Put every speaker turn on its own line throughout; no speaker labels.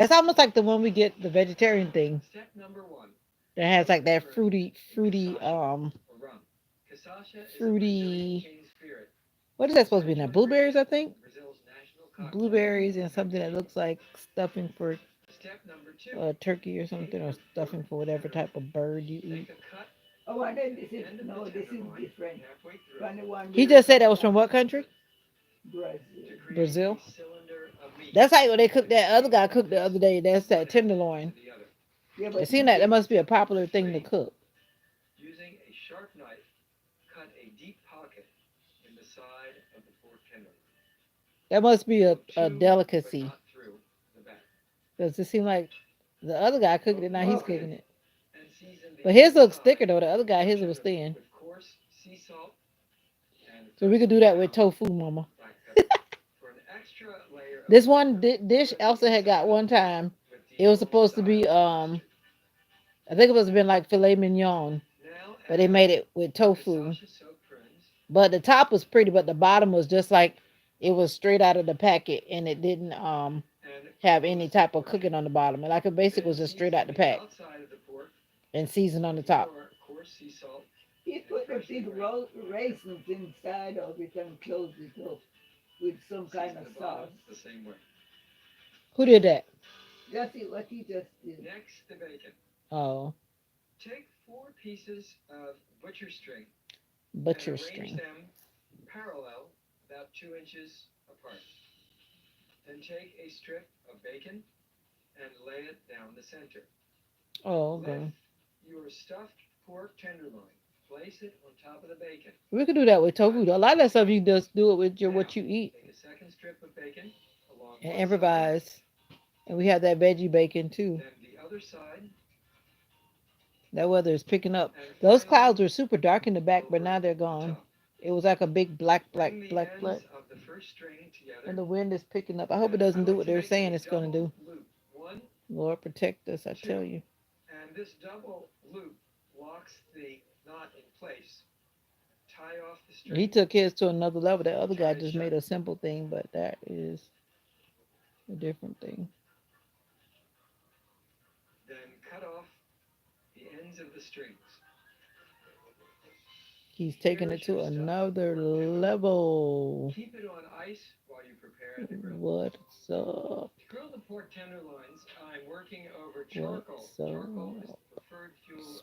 It's almost like the one we get the vegetarian thing that has like that fruity. What is that supposed to be now? Blueberries, I think. Blueberries and something that looks like stuffing for turkey or something, or stuffing for whatever type of bird you eat.
Oh, and then this is no, this is different from the one
He
we
just said that was from what country?
Brazil.
Brazil. That's how they cooked that other guy cooked the other day. That's that tenderloin.
Yeah,
It
but
seemed
he
like that
did.
must be a popular thing to cook. That must be a delicacy. Does it seem like the other guy cooked it? Now he's
Okay.
cooking it. But his looks thicker though. The other guy, his was thin. So we could do that with tofu, mama. This one dish Elsa had got one time. It was supposed to be I think it must have been like filet mignon, but they made it with tofu. But the top was pretty, but the bottom was just like it was straight out of the packet, and it didn't have any type of cooking on the bottom. And like it basically was just straight out the pack and seasoned on the top.
He put the big raisins inside of it and closed it up with some kind of sauce.
Who did that?
That's it, what he just did.
Oh, butcher string. Oh, okay. We could do that with tofu. A lot of that stuff you just do it with your what you eat and improvise. And we have that veggie bacon too. That weather is picking up. Those clouds were super dark in the back, but now they're gone. It was like a big black. And the wind is picking up. I hope it doesn't do what they're saying it's going to do. Lord protect us, I tell you. He took his to another level. That other guy just made a simple thing, but that is a different thing. He's taking it to another level. What's up? What's up?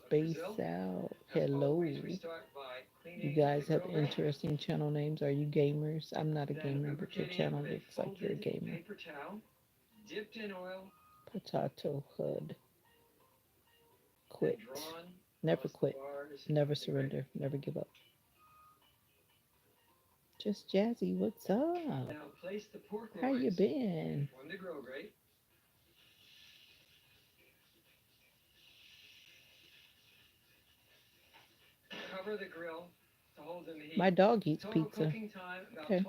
Space out. Hello. You guys have interesting channel names. Are you gamers? I'm not a gamer, but your channel looks like you're a gamer. Potato Hood. Quit. Never quit. Never surrender. Never give up. Just Jazzy, what's up? How you been? My dog eats pizza. Okay.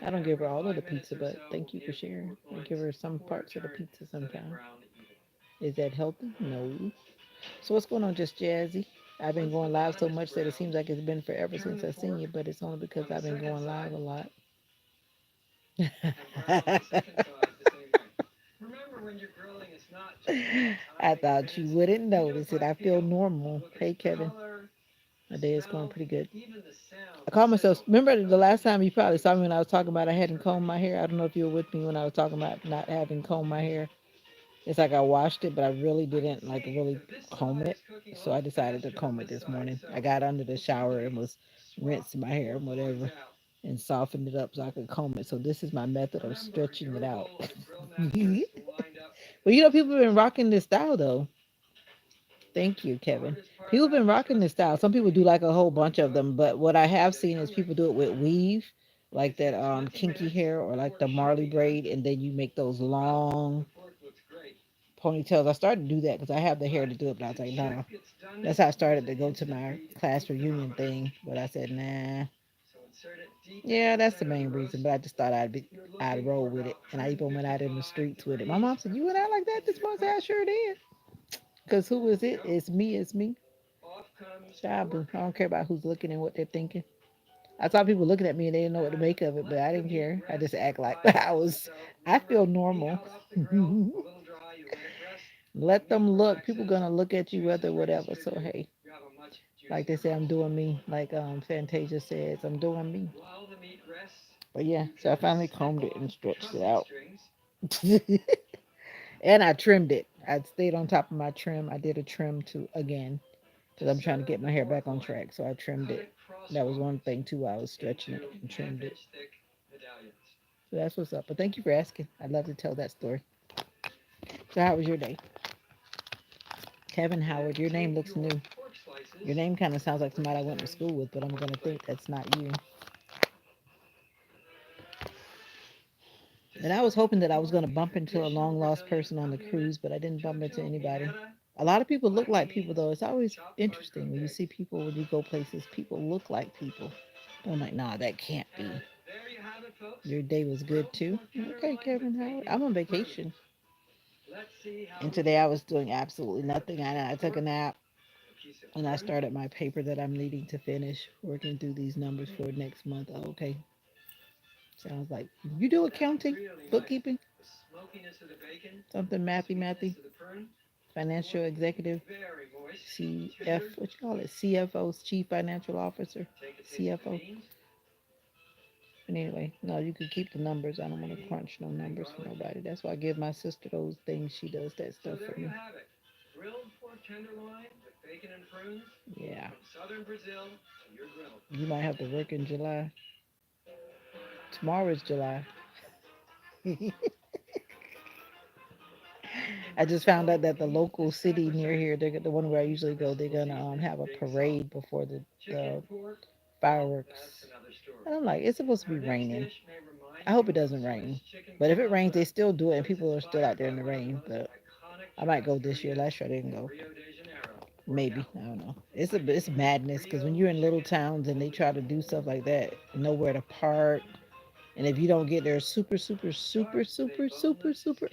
I don't give her all of the pizza, but thank you for sharing. I give her some parts of the pizza sometimes. Is that healthy? No. So what's going on, Just Jazzy? I've been going live so much that it seems like it's been forever since I've seen you, but it's only because I've been going live a lot. I thought you wouldn't notice it. I feel normal. Hey, Kevin. My day is going pretty good. I called myself. Remember the last time you probably saw me when I was talking about I hadn't combed my hair? I don't know if you were with me when I was talking about not having combed my hair. It's like I washed it, but I really didn't like really comb it. So I decided to comb it this morning. I got under the shower and was rinsing my hair and whatever and softened it up so I could comb it. So this is my method of stretching it out. Well, people have been rocking this style though. Thank you, Kevin. People have been rocking this style. Some people do like a whole bunch of them, but what I have seen is people do it with weave, like that kinky hair or like the Marley braid, and then you make those long ponytails. I started to do that because I have the hair to do it, but I was like, no. That's how I started to go to my class reunion thing, but I said, nah. Yeah, that's the main reason. But I just thought I'd roll with it, and I even went out in the streets with it. My mom said, "You went out like that this morning?" I said, "I sure did." Cause who is it? It's me. It's me. Shabu. I don't care about who's looking and what they're thinking. I saw people looking at me and they didn't know what to make of it, but I didn't care. I just act like I was. I feel normal. Let them look. People gonna look at you whether whatever. So hey, like they say, I'm doing me. Like Fantasia says, I'm doing me. But yeah, so I finally combed it and stretched it out. And I trimmed it. I stayed on top of my trim. I did a trim too again because I'm trying to get my hair back on track. So I trimmed it. That was one thing too. I was stretching it and trimmed it. So that's what's up. But thank you for asking. I'd love to tell that story. So how was your day, Kevin Howard? Your name looks new. Your name kind of sounds like somebody I went to school with, but I'm gonna think that's not you. And I was hoping that I was going to bump into a long lost person on the cruise, but I didn't bump into anybody. A lot of people look like people, though. It's always interesting when you see people, when you go places, people look like people. I'm like, nah, that can't be. Your day was good too. Okay, Kevin Howard. I'm on vacation. And today I was doing absolutely nothing. I took a nap and I started my paper that I'm needing to finish, working through these numbers for next month. Oh, okay. Sounds like you do accounting, bookkeeping, something mathy, financial executive, CF, what you call it, CFO's Chief Financial Officer, CFO. But anyway, no, you can keep the numbers. I don't want to crunch no numbers for nobody. That's why I give my sister those things. She does that stuff for me. Yeah. You might have to work in July. Tomorrow is July. I just found out that the local city near here, the one where I usually go, they're gonna have a parade before the fireworks. And I'm like, it's supposed to be raining. I hope it doesn't rain. But if it rains, they still do it, and people are still out there in the rain. But I might go this year. Last year I didn't go. Maybe I don't know. It's madness because when you're in little towns and they try to do stuff like that, nowhere to park, and if you don't get there super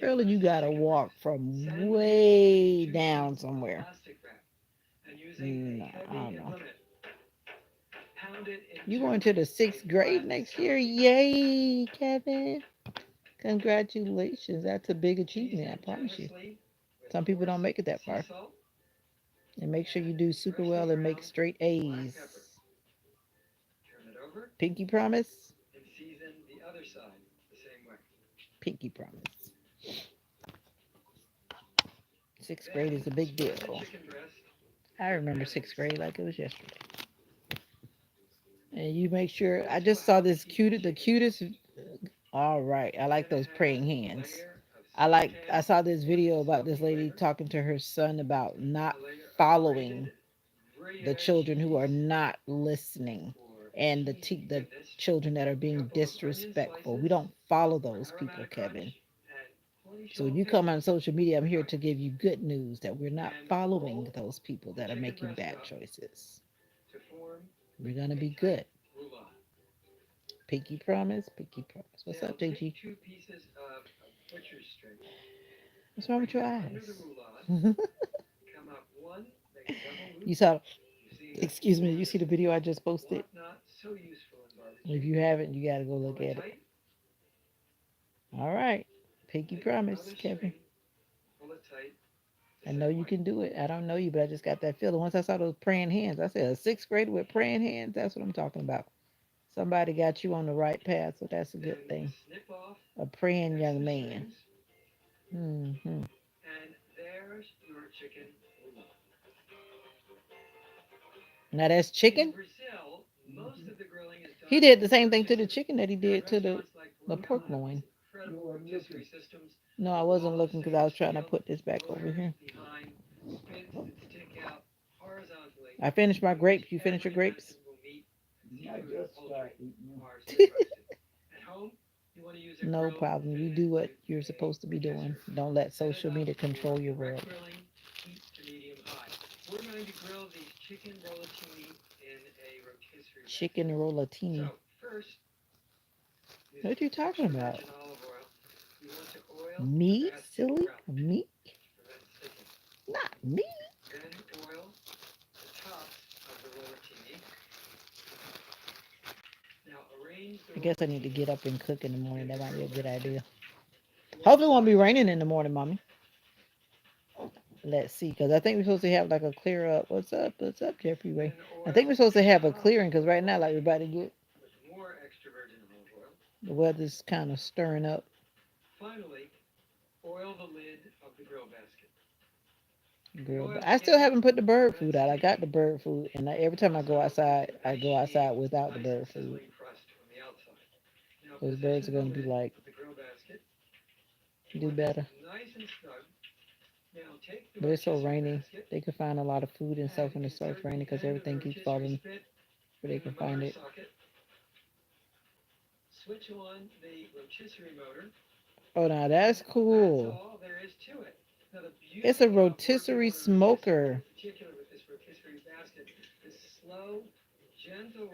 early, you gotta walk from way down somewhere. No, I don't know. You going to the sixth grade next year? Yay, Kevin! Congratulations. That's a big achievement, I promise you. Some people don't make it that far. And make sure you do super well and make straight A's. Pinky promise? Pinky promise. Sixth grade is a big deal. I remember sixth grade like it was yesterday. And you make sure. I just saw this the cutest. All right, I like those praying hands. I saw this video about this lady talking to her son about not following the children who are not listening and the children that are being disrespectful. We don't follow those people, Kevin. So when you come on social media, I'm here to give you good news that we're not following those people that are making bad choices. We're gonna be good. Pinky promise, pinky promise. What's up, JG? What's wrong with your eyes? You saw, excuse me, you see the video I just posted? If you haven't, you gotta go look at it. All right. Pinky promise, Kevin. I know you can do it. I don't know you, but I just got that feeling. Once I saw those praying hands, I said, a sixth grader with praying hands? That's what I'm talking about. Somebody got you on the right path, so that's a good thing. A praying young man. Hmm. Now that's chicken. He did the same thing to the chicken that he did to the pork loin. No, I wasn't looking because I was trying to put this back over here. I finished my grapes. You finished your grapes?
I just start eating
No problem. You do what you're supposed to be doing. Don't let social media control your world. Chicken rollatini. What are you talking about? Me? Silly? Me? Not me. I guess I need to get up and cook in the morning. That might be a good idea. Hopefully, it won't be raining in the morning, mommy. Let's see, because I think we're supposed to have like a clear up. What's up? What's up, Jeffrey Ray? I think we're supposed to have a clearing because right now, like we're about to get the weather's kind of stirring up. Girl, but I still haven't put the bird food out. I got the bird food, and every time I go outside without the bird food. Those birds are gonna be like, do better. But it's so rainy. They can find a lot of food and stuff when it starts raining because everything keeps falling where they can find it. Oh, now that's cool. It's a rotisserie smoker.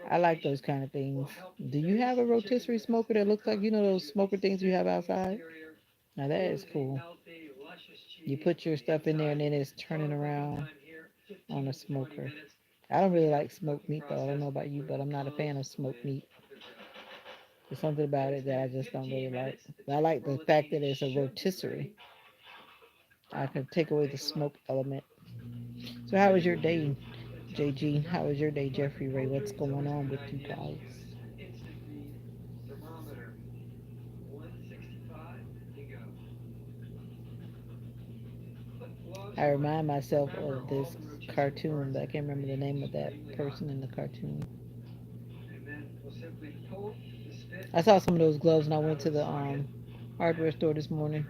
I like those kind of things. Do you have a rotisserie smoker that looks like, those smoker things you have outside? Now that is cool. You put your stuff in there and then it's turning around on a smoker. I don't really like smoked meat though. I don't know about you, but I'm not a fan of smoked meat. There's something about it that I just don't really like. But I like the fact that it's a rotisserie. I can take away the smoke element. So how was your day, JG? How was your day, Jeffrey Ray? What's going on with you guys? I remind myself of this cartoon, but I can't remember the name of that person in the cartoon. I saw some of those gloves when I went to the hardware store this morning.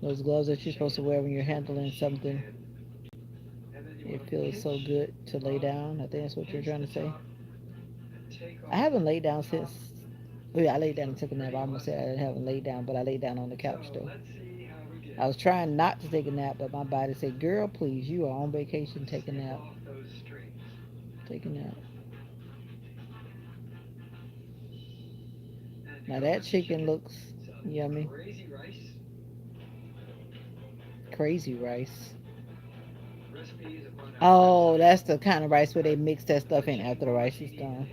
Those gloves that you're supposed to wear when you're handling something. It feels so good to lay down. I think that's what you're trying to say. I haven't laid down since. Oh yeah, I laid down and took a nap. I almost said I haven't laid down, but I laid down on the couch though. I was trying not to take a nap, but my body said, "Girl, please, you are on vacation. Take a nap. Take a nap." Now that chicken looks yummy. Crazy rice. Oh, that's the kind of rice where they mix that stuff in after the rice is done.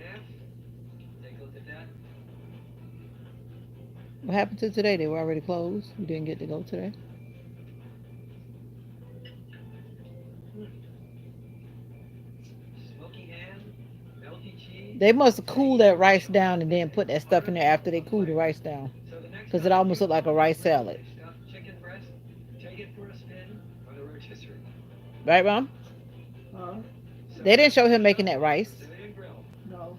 What happened to today? They were already closed. You didn't get to go today. They must have cooled that rice down and then put that stuff in there after they cooled the rice down, because it almost looked like a rice salad. Right, Mom?
Huh?
They didn't show him making that rice.
No.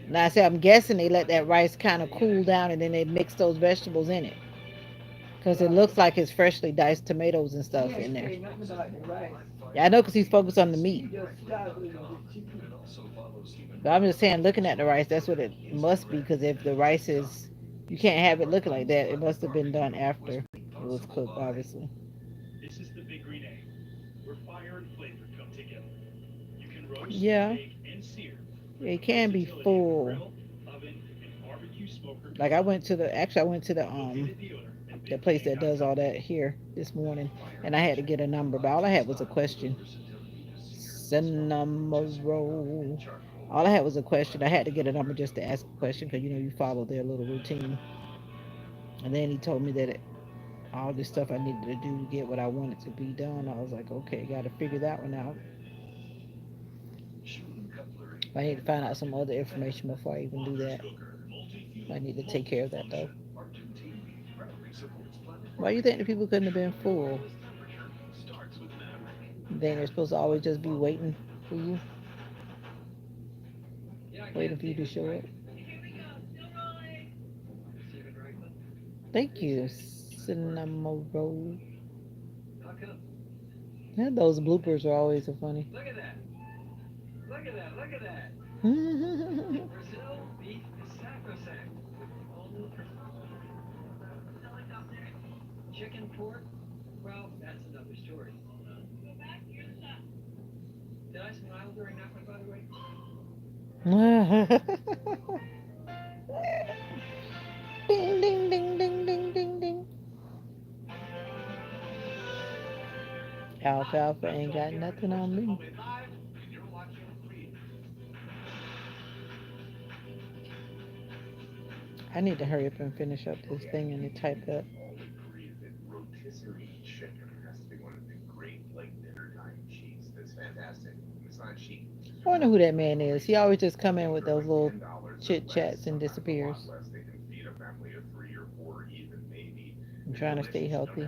Now I said I'm guessing they let that rice kind of cool down and then they mix those vegetables in it, because it
Right.
looks like it's freshly diced tomatoes and
He
stuff in
ain't
there.
say nothing about the rice.
Yeah, I know because he's focused on the meat.
He just started with the chicken.
But I'm just saying, looking at the rice, that's what it must be. Because if the rice is, you can't have it looking like that. It must have been done after it was cooked, obviously. Yeah, it can be full. Like I went to the place that does all that here this morning, and I had to get a number, but all I had was a question. Cinnamon roll. All I had was a question. I had to get a number just to ask a question because you follow their little routine. And then he told me that all this stuff I needed to do to get what I wanted to be done. I was like, okay, got to figure that one out. I need to find out some other information before I even do that. I need to take care of that though. Why do you think the people couldn't have been full? Then they're supposed to always just be waiting for you, waiting for you to show up. Thank you, Cinnamon roll. Yeah, those bloopers are always so funny. Ding ding ding ding ding ding ding. Alfalfa ain't got nothing on me. I need to hurry up and finish up this thing and to type up. I wonder who that man is. He always just come in with those little chit chats and disappears. I'm trying to stay healthy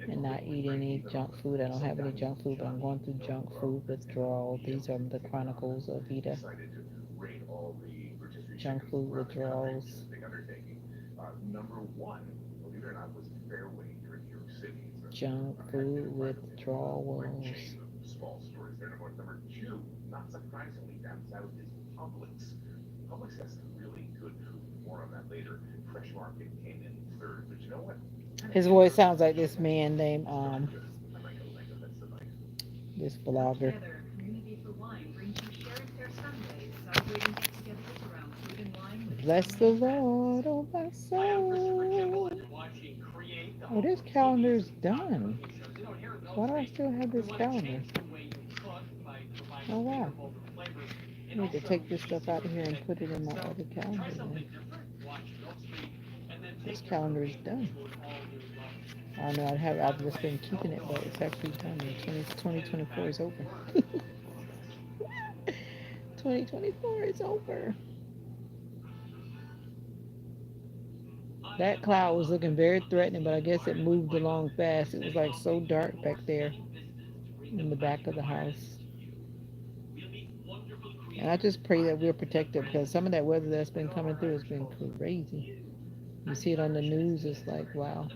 and not eat any junk food. I don't have any junk food, but I'm going through junk food withdrawal. These are the chronicles of Vita. Junk food withdrawals. Junk food withdrawals. His voice sounds like this man named this blogger. Bless the Lord, oh my soul. Oh, this calendar's done. Why do I still have this calendar? Oh wow. I need to take this stuff out of here and put it in my other calendar then. This calendar is done. I don't know, I've just been keeping it, but it's actually done. 2024 is over. 2024 is over. That cloud was looking very threatening, but I guess it moved along fast. It was like so dark back there in the back of the house. And I just pray that we're protected because some of that weather that's been coming through has been crazy. You see it on the news, it's like, wow.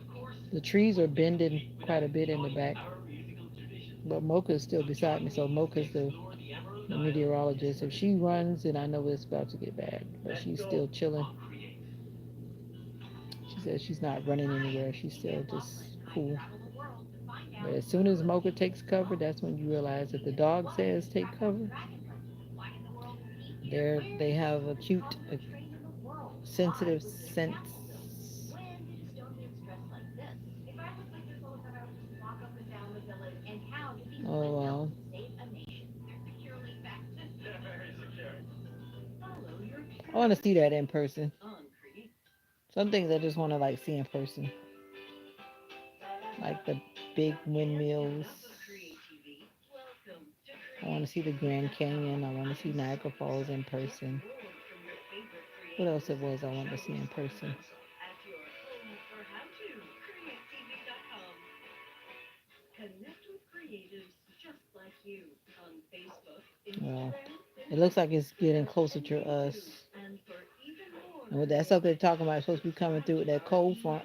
The trees are bending quite a bit in the back. But Mocha is still beside me, so Mocha's the meteorologist. If she runs, then I know it's about to get bad. But she's still chilling. She says she's not running anywhere. She's still just cool. But as soon as Mocha takes cover, that's when you realize that the dog says take cover. They have acute, sensitive sense. Oh well. I want to see that in person. Some things I just want to like see in person, like the big windmills. I want to see the Grand Canyon. I want to see Niagara Falls in person. What else it was I wanted to see in person? Well, it looks like it's getting closer to us. And with that stuff they're talking about, it's supposed to be coming through with that cold front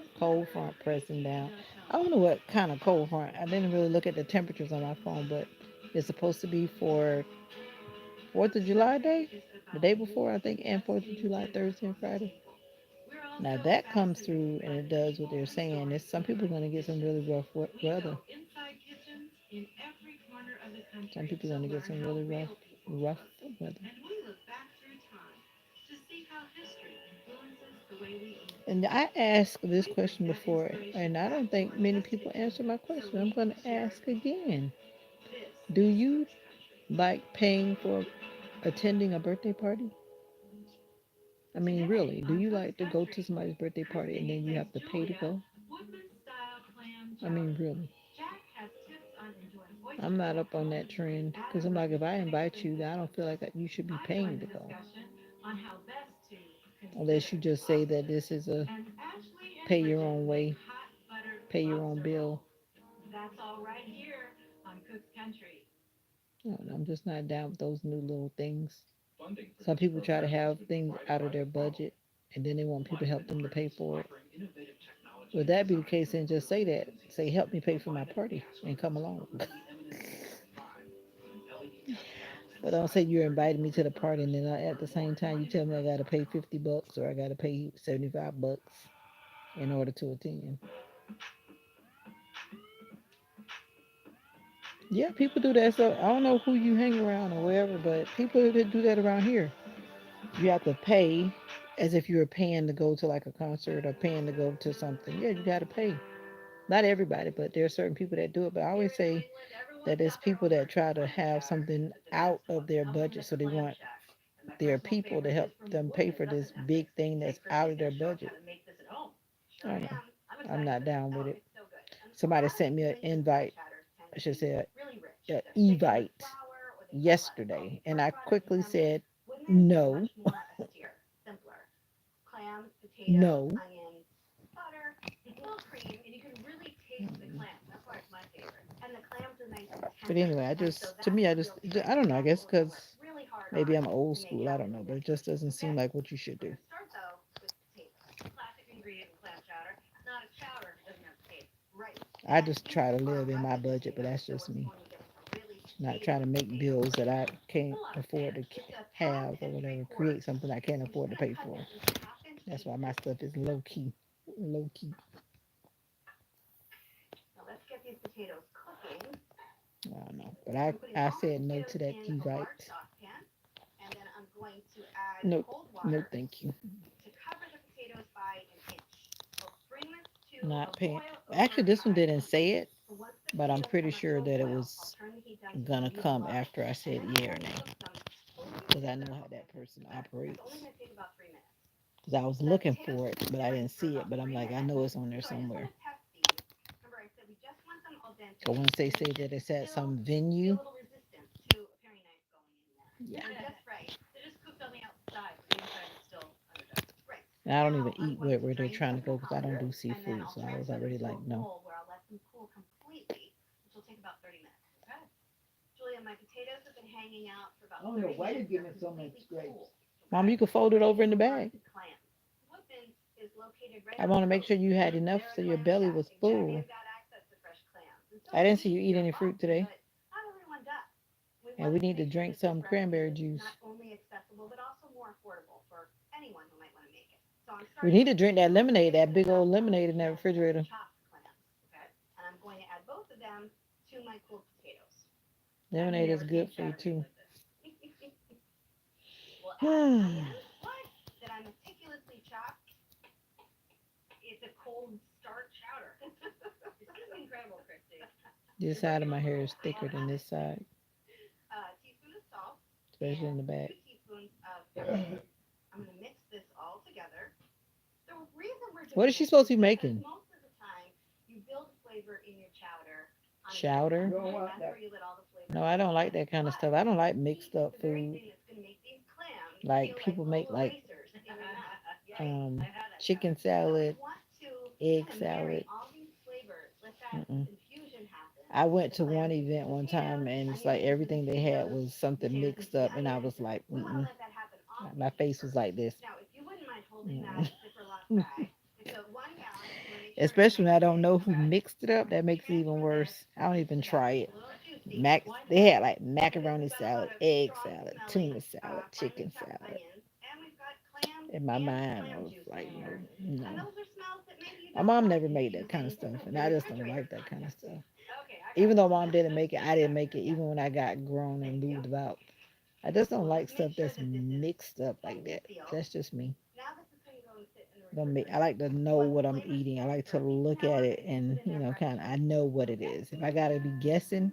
pressing down. I don't know what kind of cold front. I didn't really look at the temperatures on my phone, but it's supposed to be for 4th of July day, the day before, I think, and 4th of July, Thursday and Friday. Now that comes through and it does what they're saying. It's, some people are going to get some really rough weather. Some people are going to get some really rough weather. And I asked this question before, and I don't think many people answer my question. I'm going to ask again. Do you like paying for attending a birthday party? I mean, really, do you like to go to somebody's birthday party and then you have to pay to go? I mean, really. I'm not up on that trend because I'm like, if I invite you, I don't feel like you should be paying to go. Unless you just say that this is a pay your own way, pay your own bill. I'm just not down with those new little things. Some people try to have things out of their budget and then they want people to help them to pay for it. Would that be the case, then just say that. Say, help me pay for my party and come along. But don't say you're inviting me to the party and then at the same time you tell me I got to pay $50 or I got to pay $75 in order to attend. Yeah, people do that. So I don't know who you hang around or wherever, but people that do that around here. You have to pay as if you were paying to go to like a concert or paying to go to something. Yeah, you got to pay. Not everybody, but there are certain people that do it. But I always say that there's people that try to have something out of their budget, so they want their people to help them pay for this big thing that's out of their budget. I don't know. I'm not down with it. Somebody sent me an invite. I should say an evite yesterday, and I quickly said no, no. But anyway, I just to me, I don't know. I guess because maybe I'm old school. I don't know, but it just doesn't seem like what you should do. I just try to live in my budget, but that's just me. Not trying to make bills that I can't afford to have or whatever. Create something I can't afford to pay for. That's why my stuff is low key. Low key. I don't know. But I said no to that Evite. No, no, thank you. Not paying. Actually, this one didn't say it, but I'm pretty sure that it was gonna come after I said yeah or nay, because I know how that person operates. Because I was looking for it, but I didn't see it. But I'm like, I know it's on there somewhere. So once they say that it's at some venue, yeah. And I don't even eat where they're trying to go because I don't do seafood. So I was already like, no.
I don't know why you give me so much grapes.
Mom, you can fold it over in the bag. I want to make sure you had enough so your belly was full. I didn't see you eat any fruit today. And we need to drink some cranberry juice. We need to drink that lemonade, that big old lemonade in that refrigerator. Lemonade is good for you too. This side of my hair is thicker than this side, especially in the back. What is she supposed to be making? Chowder?
You don't want that.
No, I don't like that kind of stuff. I don't like mixed up food. Like people make like um chicken salad, egg salad. Mm-mm. I went to one event one time and it's like everything they had was something mixed up, and I was like, mm-mm. My face was like this. Mm. Especially when I don't know who mixed it up, that makes it even worse. I don't even try it. They had like macaroni salad, egg salad, tuna salad, chicken salad. In my mind, I was like, no, no. My mom never made that kind of stuff, and I just don't like that kind of stuff. Even though mom didn't make it, I didn't make it. Even when I got grown and moved about, I just don't like stuff that's mixed up like that. That's just me. Don't make. I like to know what I'm eating. I like to look at it and kind of. I know what it is. If I gotta be guessing,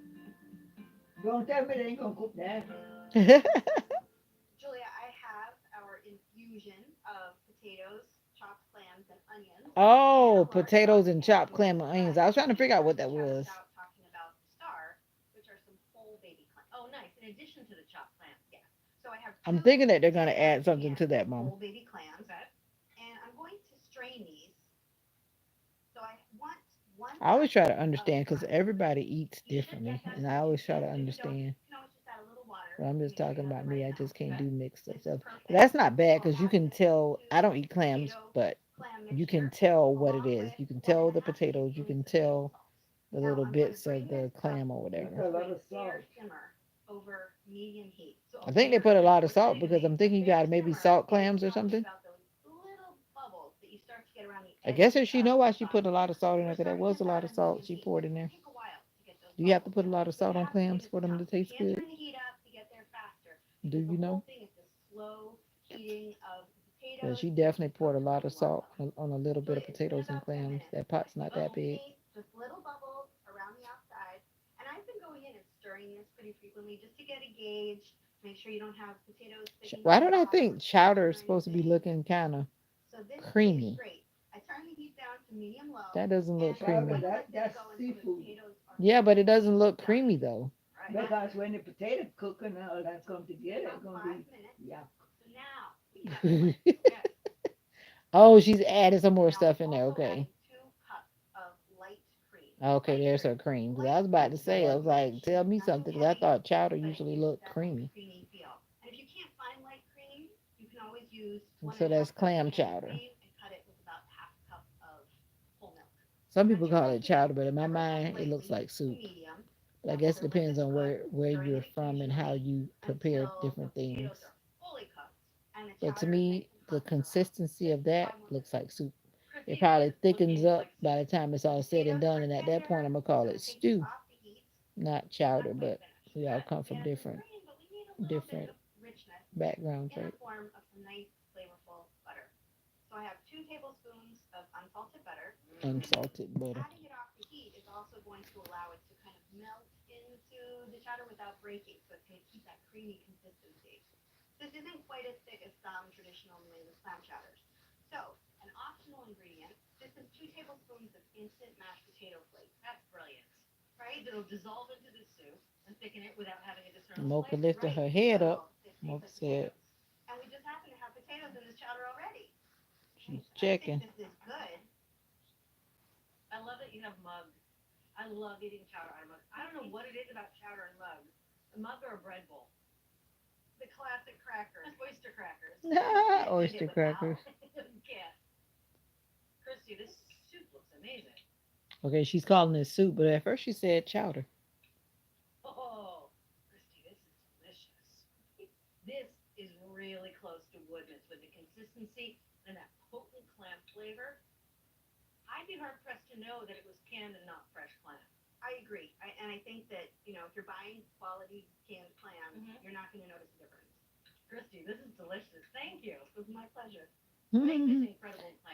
Don't tell me they ain't gonna cook that.
oh, potatoes and chopped clam and onions. I was trying to figure out what that was. I'm thinking that they're gonna add something to that, mom. I always try to understand because everybody eats differently, and I always try to understand. But I'm just talking about me. I just can't do mixed up stuff. But that's not bad because you can tell. I don't eat clams, but you can tell what it is. You can tell the potatoes. You can tell the little bits of the clam or
You put
whatever.
a lot of salt.
I think they put a lot of salt because I'm thinking you got maybe salt clams or something. I guess if she know why she put a lot of salt in there, because there was a lot of salt she poured in there. Do you have to put a lot of salt on clams for them to taste good? Do you know? But she definitely poured a lot of salt on a little bit of potatoes and clams. That pot's not that big. Why don't I think chowder is supposed to be looking kind of creamy? That doesn't look
Chowder,
creamy.
that's seafood.
Yeah, but it doesn't look creamy though.
Because when the potato cook and all that come together, it's gonna be yeah.
Oh, she's added some more stuff in there. Okay. Okay, there's her cream. Because I was about to say, I was like, tell me something. Because I thought chowder usually looked creamy. And so that's clam chowder. Some people call it chowder, but in my mind, it looks like soup. But I guess it depends on where you're from and how you prepare different things. But to me, the consistency of that looks like soup. It probably thickens up by the time it's all said and done, and at that point, I'm gonna call it stew, not chowder. But we all come from different backgrounds, right? Unsalted butter. Mocha lifted her head up. Mocha said she's checking. Oyster crackers. Okay, she's calling it soup, but at first she said chowder.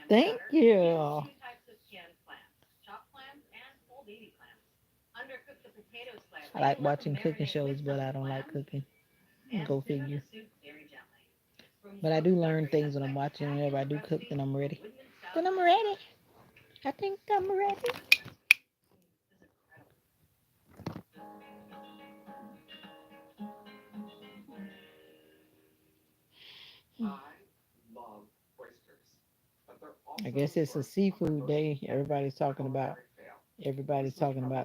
Thank you. I like watching cooking shows, but I don't like cooking. Go figure. But I do learn things when I'm watching. Whenever I do cook, then I'm ready. Then I'm ready. I think I'm ready. I guess it's a seafood day. Everybody's talking about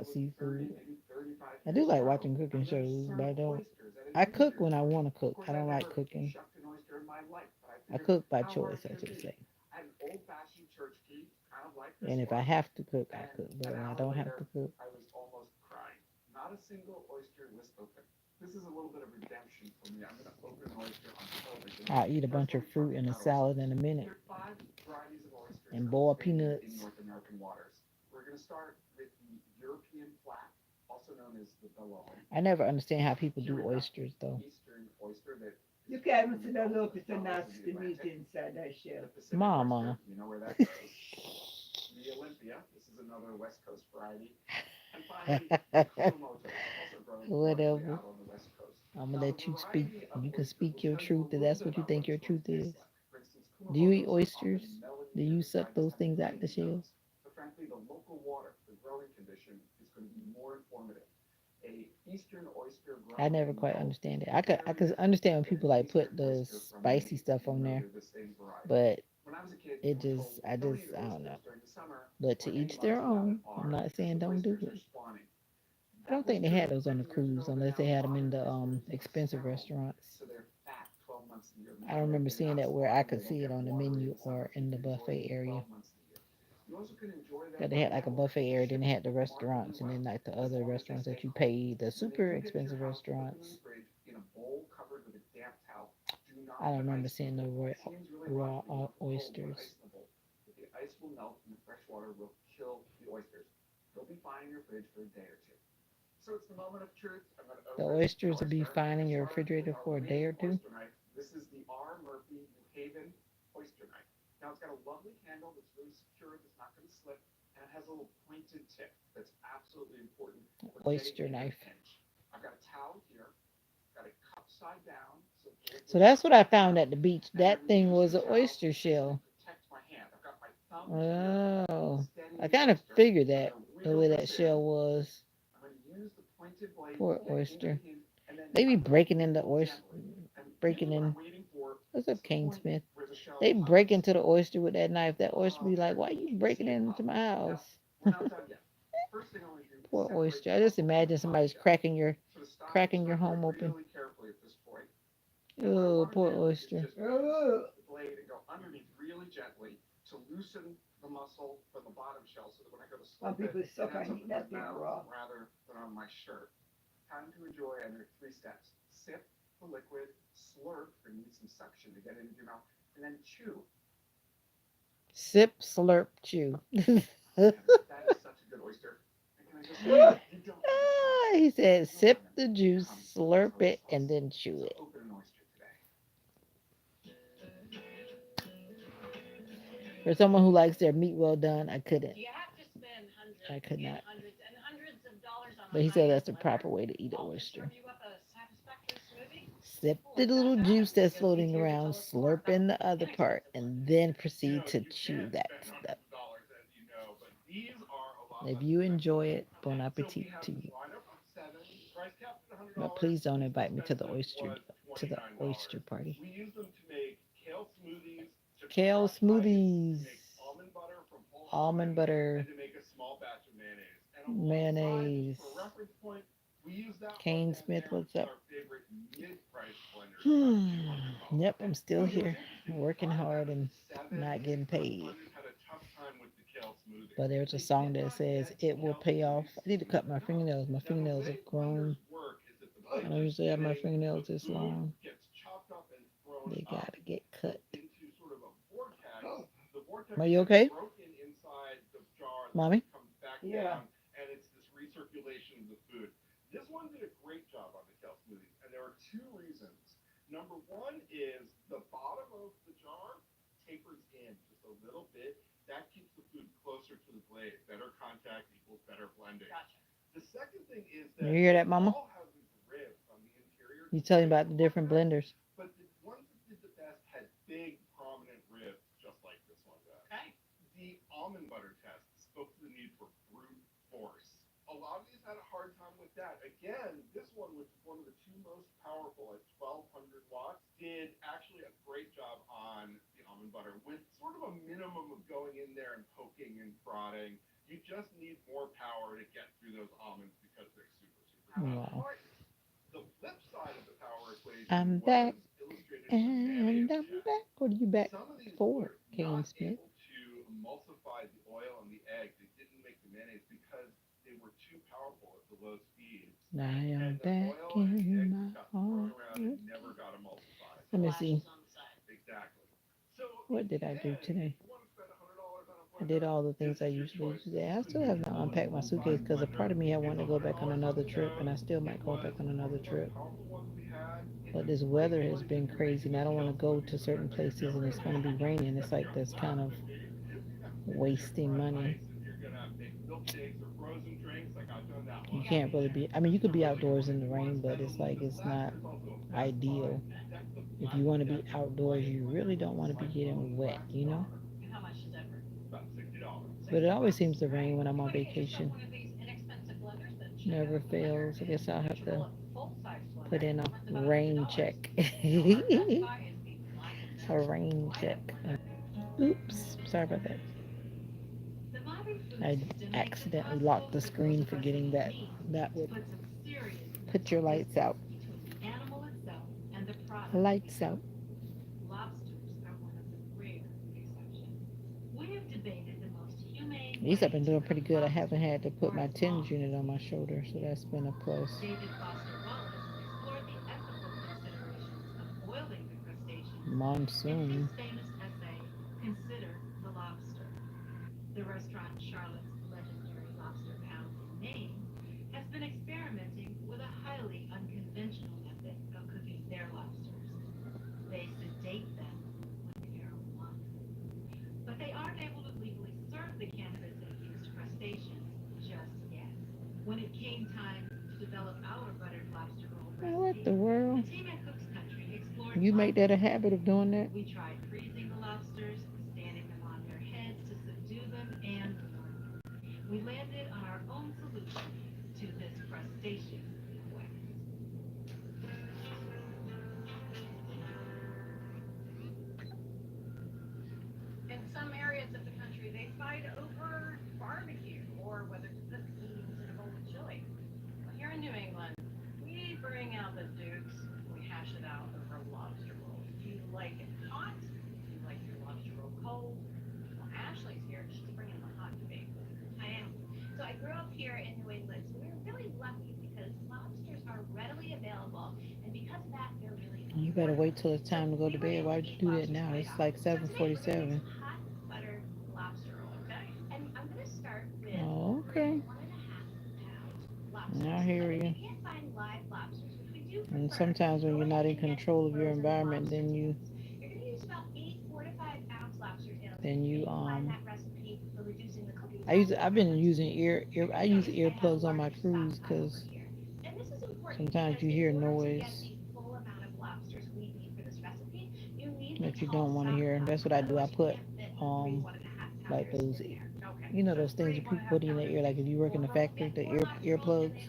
seafood. I do like watching cooking shows, but I don't. I cook when I want to cook. I don't like cooking. I cook by choice, I should say. And if I have to cook, I cook. But when I don't have to cook, I'll eat a bunch of fruit and a salad in a minute and boil peanuts. I never understand how people do oysters though.
You can't even see that little piece of nasty meat inside that shell.
Mama. Whatever. I'm gonna let you speak. You can speak your truth if that's what you think your truth is. Do you eat oysters? Do you suck those things out the shell? I never quite understand it. I could understand when people like put the spicy stuff on there, but I don't know. But to each their own. I'm not saying don't do it. I don't think they had those on the cruise unless they had them in the expensive restaurants. I don't remember seeing that where I could see it on the menu or in the buffet area. But they had like a buffet area, then they had the restaurants, and then like the other restaurants that you pay, the super expensive restaurants. I don't remember seeing the raw oysters. The oysters will be fine in your refrigerator for a day or two. Oyster knife. So that's what I found at the beach. That thing was an oyster shell. Oh, I kind of figured that the way that shell was. Poor oyster. They be breaking into oyster, breaking in. What's up, Kane Smith? They break into the oyster with that knife. That oyster be like, "Why you breaking into my house?" Poor oyster. I just imagine somebody's cracking your home open. Oh, poor oyster.
Oh, some people suck on eat that thing raw.
Sip, slurp, chew. He said, sip the juice, slurp it, and then chew it. For someone who likes their meat well done, I couldn't. I could not. But he said that's the proper way to eat an oyster. Sip the little juice that's floating around, slurp in the other part, and then proceed to chew that stuff. If you enjoy it, bon appetit to you. But please don't invite me to the oyster party. Kale smoothies, almond butter, mayonnaise. Kane Smith, what's up? Yep, I'm still here, working hard and not getting paid. But there's a song that says it will pay off. I need to cut my fingernails. My fingernails have grown. I don't usually have my fingernails this long. They gotta get cut. Are you okay, mommy?
Yeah.
You hear that, mama? You telling about the different blenders. Wow. I'm back and I'm back. What are you back for, Kane Smith? I am back in my heart. Let me see. What did I do today? I did all the things I usually do today. I still have not unpacked my suitcase because a part of me I want to go back on another trip, and I still might go back on another trip. But this weather has been crazy, and I don't want to go to certain places, and it's going to be raining. It's like that's kind of wasting money. You can't really be. I mean, you could be outdoors in the rain, but it's like it's not ideal. If you want to be outdoors, you really don't want to be getting wet, you know? But it always seems to rain when I'm on vacation. Never fails. I guess I'll have to put in a rain check. A rain check. Oops. Sorry about that. I accidentally locked the screen forgetting that that would put your lights out. Lights out. At least I've been doing pretty good. I haven't had to put my TENS unit on my shoulder, so that's been a plus. Monsoon. What the world? You make that a habit of doing that? You better wait till it's time to go to bed. Why'd you do that now? It's like 7:47. Oh, okay. I hear you. And sometimes when you're not in control of your environment, then you I've been using I use earplugs on my cruise because sometimes you hear noise that you don't want to hear. And that's what I do. I put um like those those things that people put in their ear, like if you work in the factory, the earplugs.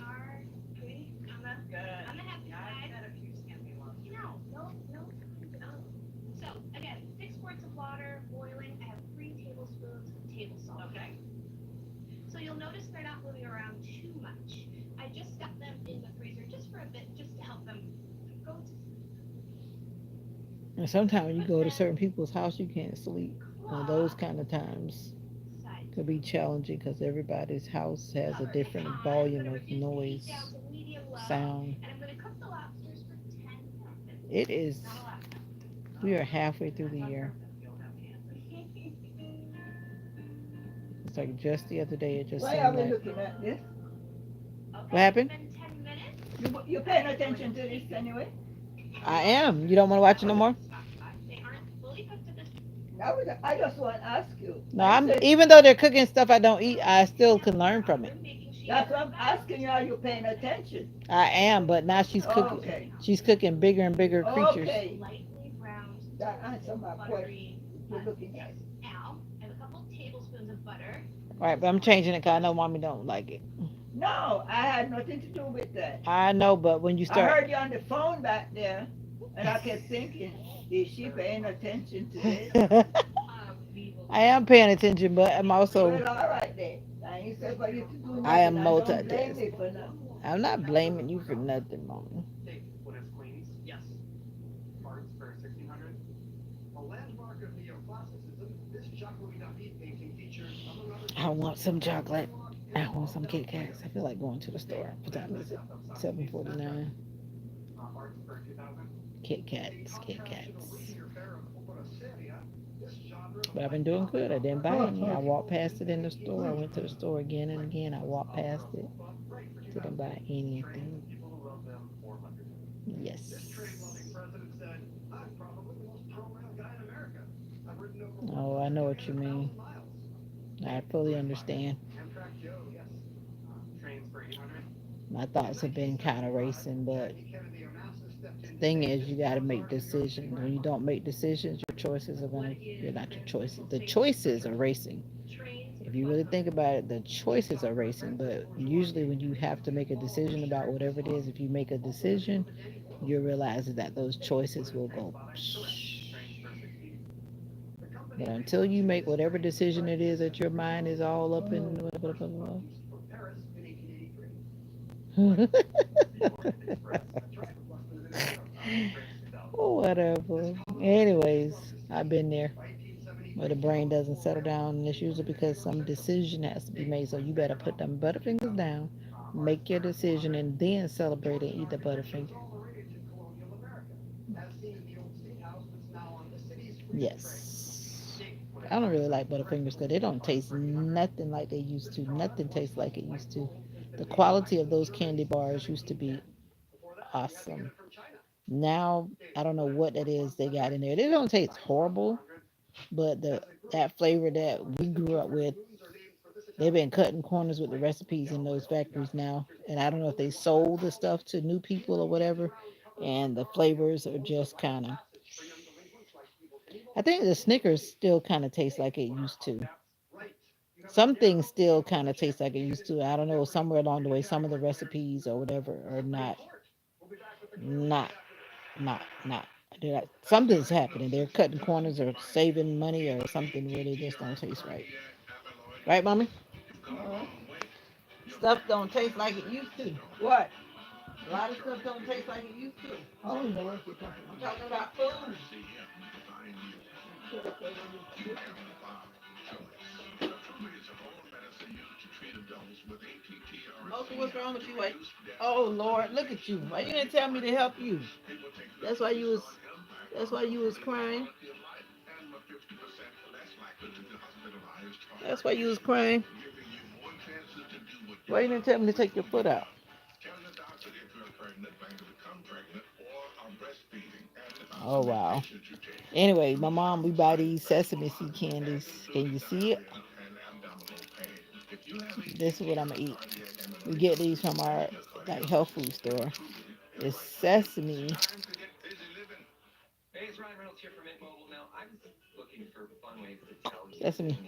And sometimes when you go to certain people's house, you can't sleep. Those kind of times could be challenging because everybody's house has a different volume of noise, sound. It is. We are halfway through the year. It's like just the other day. It just
Why are
seemed
we
like.
looking at this?
What happened?
You paying attention to this anyway?
I am. You don't want to watch it no more?
I just want to ask you.
No,
I
I'm.
said,
Even though they're cooking stuff I don't eat, I still can learn from it.
that's what I'm asking you. Are you paying attention?
I am, but now she's cooking.
Okay.
She's cooking bigger and bigger creatures.
Okay. That answers my question. You're looking at it.
All right, but I'm changing it because I know mommy don't like it.
No, I had nothing to do with that.
I know, but when you
I
start,
heard you on the phone back there, and I kept thinking, is she paying attention to this?
I am paying attention, but I'm also
Well, all right then. I ain't said for you to do
I am
nothing. I don't blame
multitasking.
you for nothing.
I'm not blaming you for nothing, mom. I want some chocolate. I want some Kit Kats. I feel like going to the store. What time is it? 7:49. Kit Kats, Kit Kats. But I've been doing good. I didn't buy any. I walked past it in the store. I went to the store again and again. I walked past it. Didn't buy anything. Yes. Oh, I know what you mean. I fully understand. My thoughts have been kind of racing, but the thing is, you got to make decisions. When you don't make decisions, your choices are gonna. You're not your choices. The choices are racing. If you really think about it, the choices are racing. But usually, when you have to make a decision about whatever it is, if you make a decision, you realize that those choices will go. But until you make whatever decision it is that your mind is all up in, whatever. Anyways, I've been there where the brain doesn't settle down, and it's usually because some decision has to be made. So you better put them butterfingers down, make your decision, and then celebrate and eat the butterfinger. Yes. I don't really like butterfingers because they don't taste nothing like they used to. Nothing tastes like it used to. The quality of those candy bars used to be awesome. Now I don't know what it is they got in there. They don't taste horrible, but the that flavor that we grew up with They've been cutting corners with the recipes in those factories now, and I don't know if they sold the stuff to new people or whatever, and the flavors are just kind of. I think the Snickers still kind of tastes like it used to. Some things still kind of taste like it used to. I don't know. Somewhere along the way, some of the recipes or whatever are not, not. Something's happening. They're cutting corners or saving money or something where they just don't taste right. Right, mommy?
Uh,
Stuff don't taste like it used to.
what?
A lot of stuff don't taste like it used to.
I don't know what you're talking
I'm
about.
talking about food. Most of what's wrong with you, like, oh Lord, look at you. Why you didn't tell me to help you? That's why you was. That's why you was crying. That's why you was crying. Why you didn't tell me to take your foot out? Oh wow. Anyway, my mom, we buy these sesame seed candies. Can you see it? This is what I'm gonna eat. We get these from our like health food store. It's sesame. Sesame.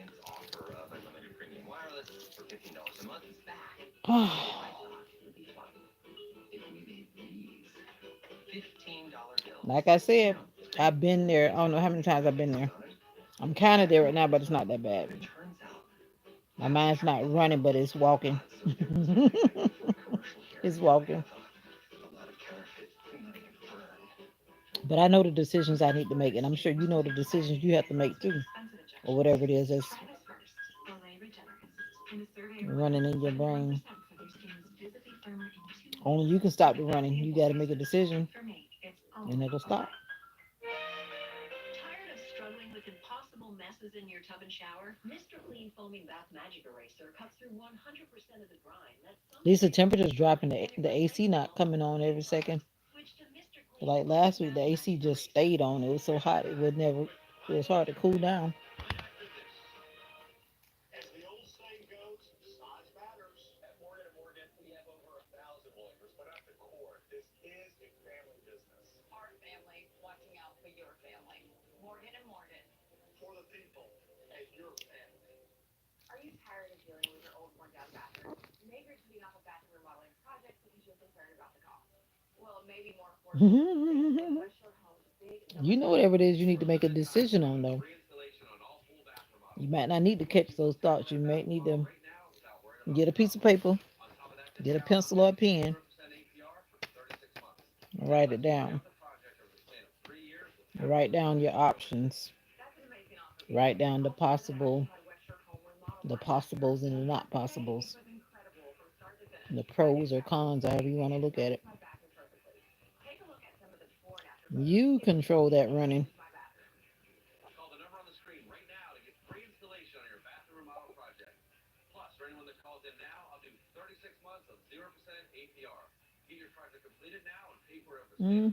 Like I said, I've been there. I don't know how many times I've been there. I'm kind of there right now, but it's not that bad. My mind's not running, but it's walking. It's walking. But I know the decisions I need to make, and I'm sure you know the decisions you have to make too, or whatever it is that's running in your brain. Only you can stop the running. You got to make a decision, and it'll stop. At least the temperature's dropping. The AC not coming on every second. Like last week, the AC just stayed on. It was so hot it would never. It was hard to cool down. You know whatever it is you need to make a decision on though. You might not need to catch those thoughts. You might need to get a piece of paper, get a pencil or a pen, and write it down. Write down your options. Write down the possibles and the not possibles, the pros or cons, however you want to look at it. You control that running. Mhm.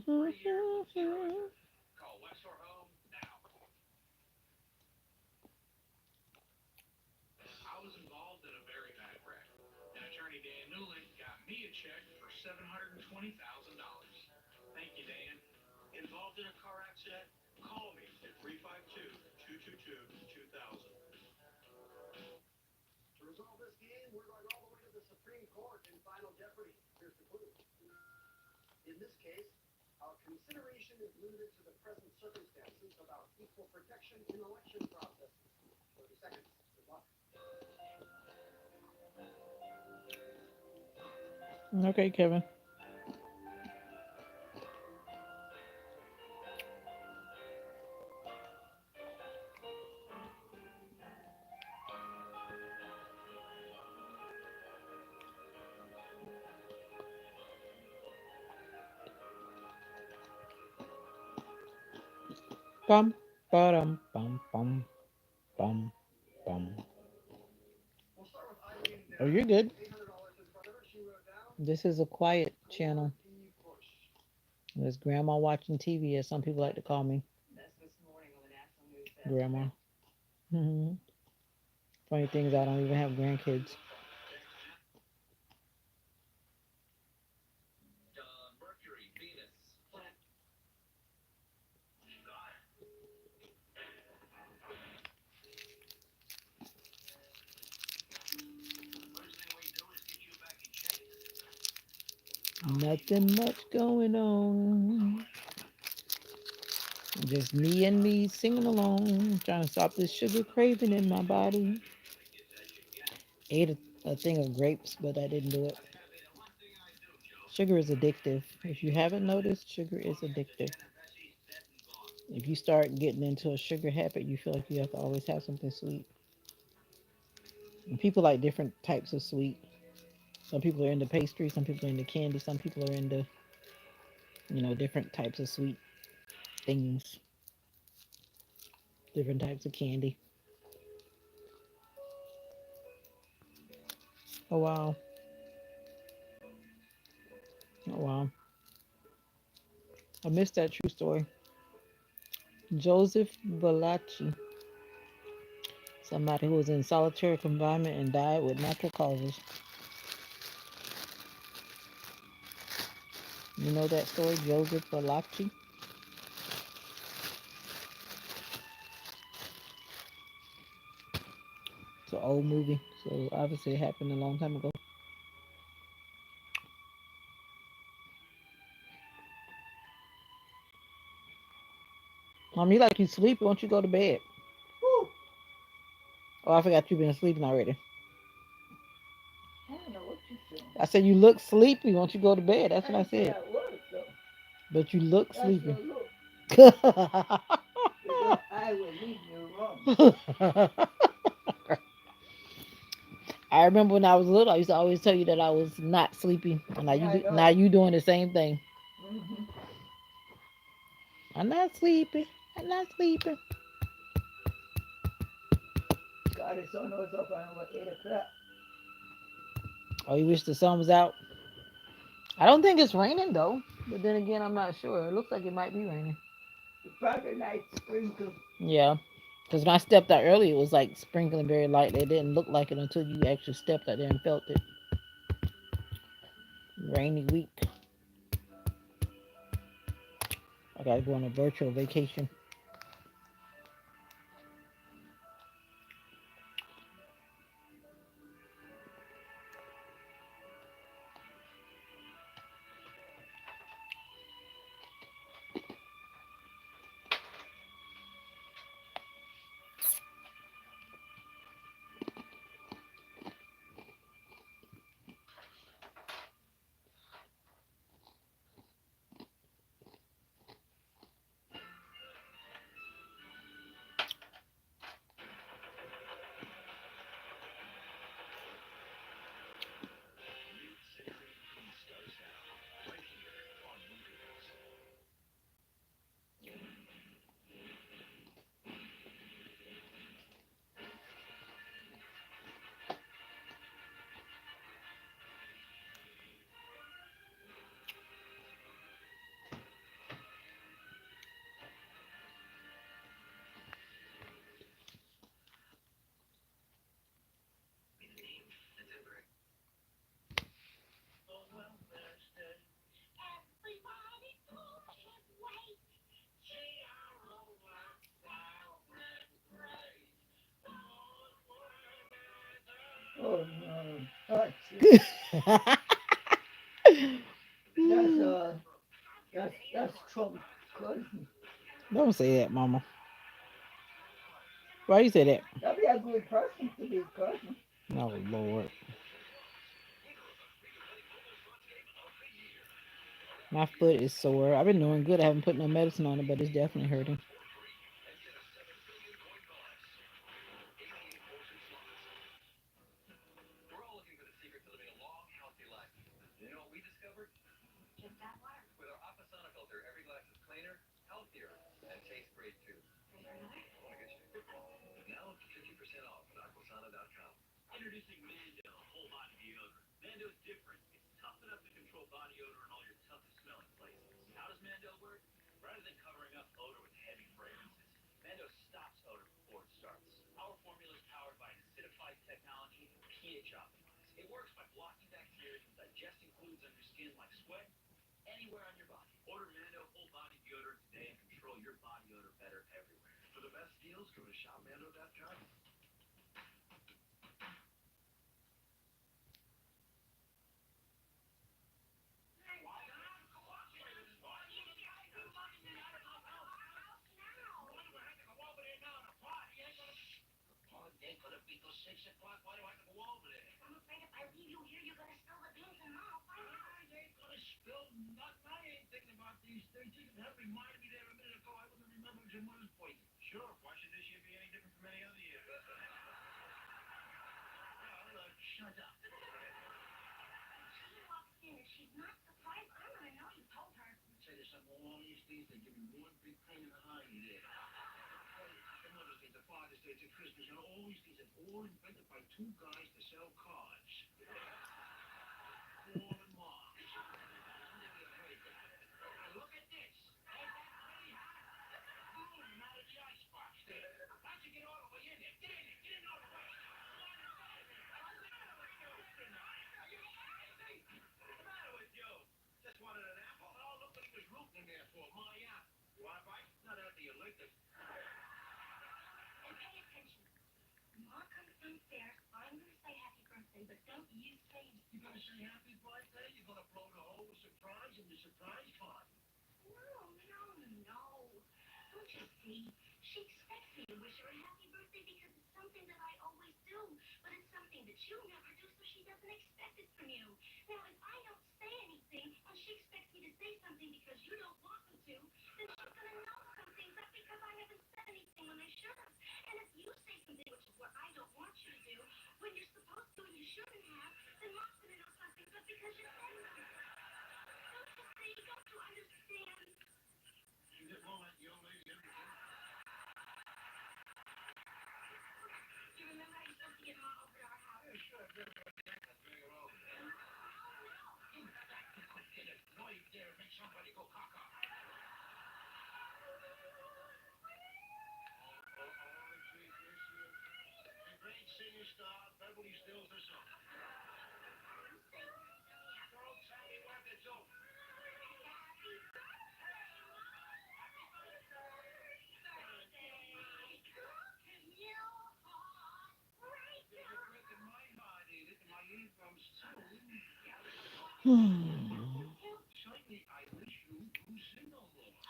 Okay, Kevin. Bum, bum, bum, bum, bum, bum. Oh, you're good. This is a quiet channel. There's grandma watching TV, as some people like to call me. Grandma. Hmm. Funny thing is, I don't even have grandkids. Nothing much going on. Just me and me singing along, trying to stop this sugar craving in my body. Ate a thing of grapes, but I didn't do it. Sugar is addictive. If you haven't noticed, sugar is addictive. If you start getting into a sugar habit, you feel like you have to always have something sweet. And people like different types of sweet. Some people are into pastry, some people are into candy, some people are into, different types of sweet things, different types of candy. Oh wow. Oh wow. I missed that true story. Joseph Valachi, somebody who was in solitary confinement and died with natural causes. You know that story, Joseph Valachi? It's an old movie, so obviously it happened a long time ago. Mom, you like you sleepy? Won't you go to bed?
Whew,
Oh, I forgot you've been sleeping already.
I don't know what you're saying.
I said you look sleepy. Won't you go to bed? That's
I
what I
didn't say
said.
I was, though.
But you look
That's
sleepy.
your look. Because I will leave you wrong.
I remember when I was little, I used to always tell you that I was not sleepy. And
I
now
know.
you doing the same thing.
Mm-hmm.
I'm not sleepy. I'm not sleepy.
God, the sun was up around about 8 o'clock.
Oh, you wish the sun was out? I don't think it's raining though. But then again, I'm not sure. It looks like it might be raining.
The Friday night sprinkle.
Yeah. Because when I stepped out earlier, it was like sprinkling very lightly. It didn't look like it until you actually stepped out there and felt it. Rainy week. I gotta go on a virtual vacation.
Oh no. Oh, that's that's Trump's cousin.
Don't say that, Mama. Why you say that?
That'd be a good person to be cousin.
Oh Lord, my foot is sore. I've been doing good. I haven't put no medicine on it, but it's definitely hurting.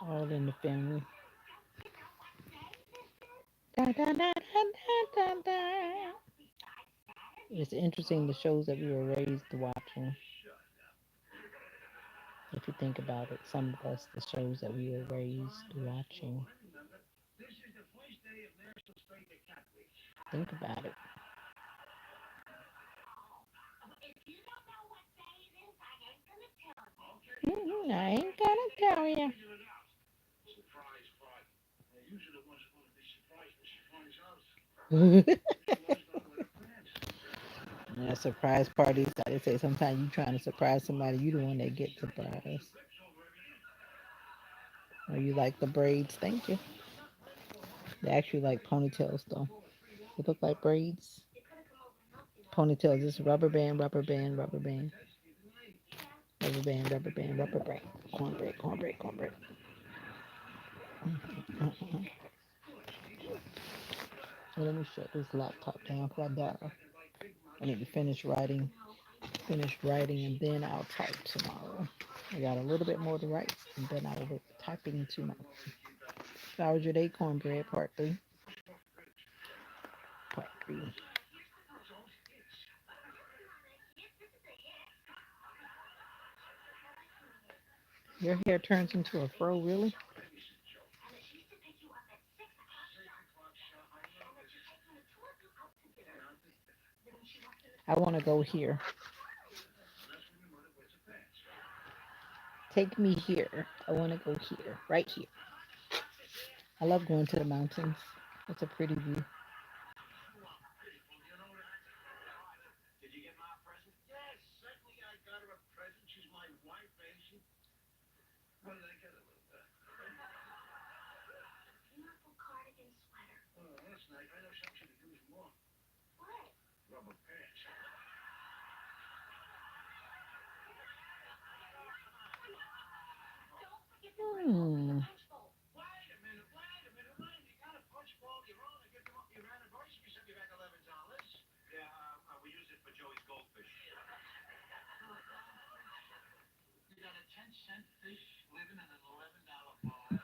All in the family. Da, da, da, da, da, da, da. It's interesting the shows that we were raised watching. If you think about it, some of us, the shows that we were raised watching. Think about it. I ain't gonna tell you. Yeah, surprise parties. Like they say, sometimes you trying to surprise somebody, you the one that gets surprised. Or you like the braids. Thank you. They actually like ponytails though. They look like braids. Ponytails. Just rubber band, rubber band, rubber band, rubber band, rubber band, rubber band. Cornbread, cornbread, cornbread. Well, let me shut this laptop down before I die. I need to finish writing, and then I'll type tomorrow. I got a little bit more to write, and then I will be typing tomorrow. How was your day, cornbread? Part three. Part three. Your hair turns into a fro, really? I want to go here. Take me here. I want to go here, right here. I love going to the mountains. It's a pretty view. Hmm.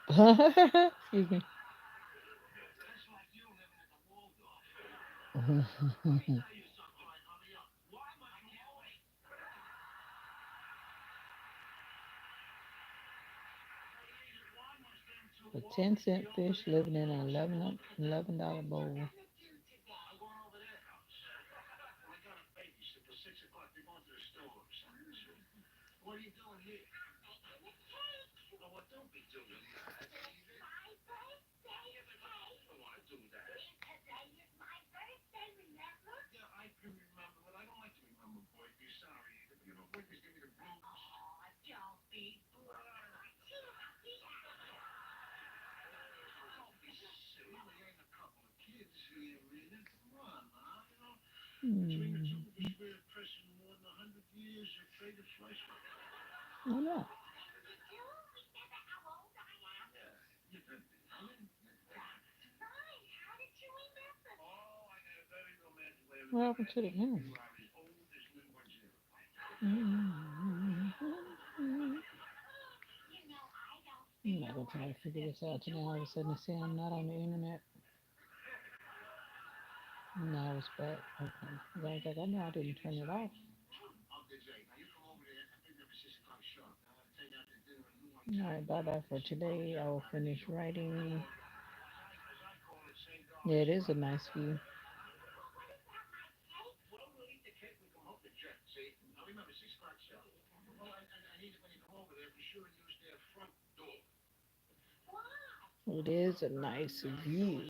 Excuse me. A 10-cent fish living in an $11 bowl. Hmm. Why not? What happened to the internet? I'm not gonna try to figure this out today. All of a sudden, say I'm not on the internet. Now it's back. Okay. I was like, I know I didn't turn it off. All right, bye bye for today. I will finish writing. Yeah, it is a nice view. It is a nice view.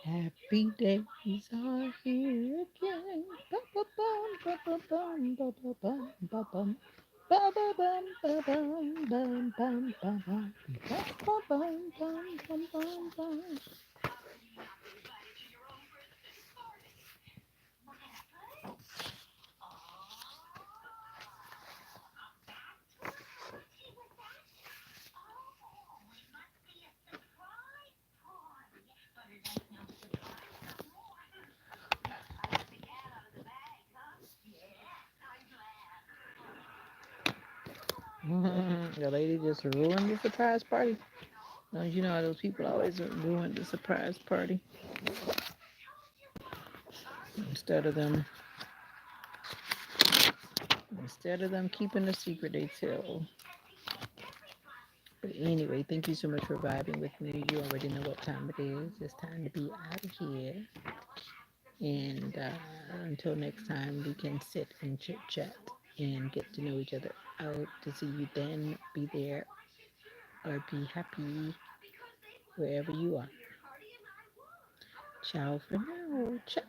Happy days are here again. Ba-ba-bum, ba-ba-bum, ba-ba-bum, ba-bum. Ba-ba-bum, ba-bum, bum, bum, ba-bum. Ba-ba-bum, bum, bum, bum, bum. The lady just ruined the surprise party. Don't you know how those people always ruin the surprise party instead of them instead of them keeping the secret they tell. But anyway, thank you so much for vibing with me. You already know what time it is. It's time to be out of here. And until next time, we can sit and chit chat and get to know each other. I hope to see you then. Be there or be happy wherever you are. Ciao for now. Ciao.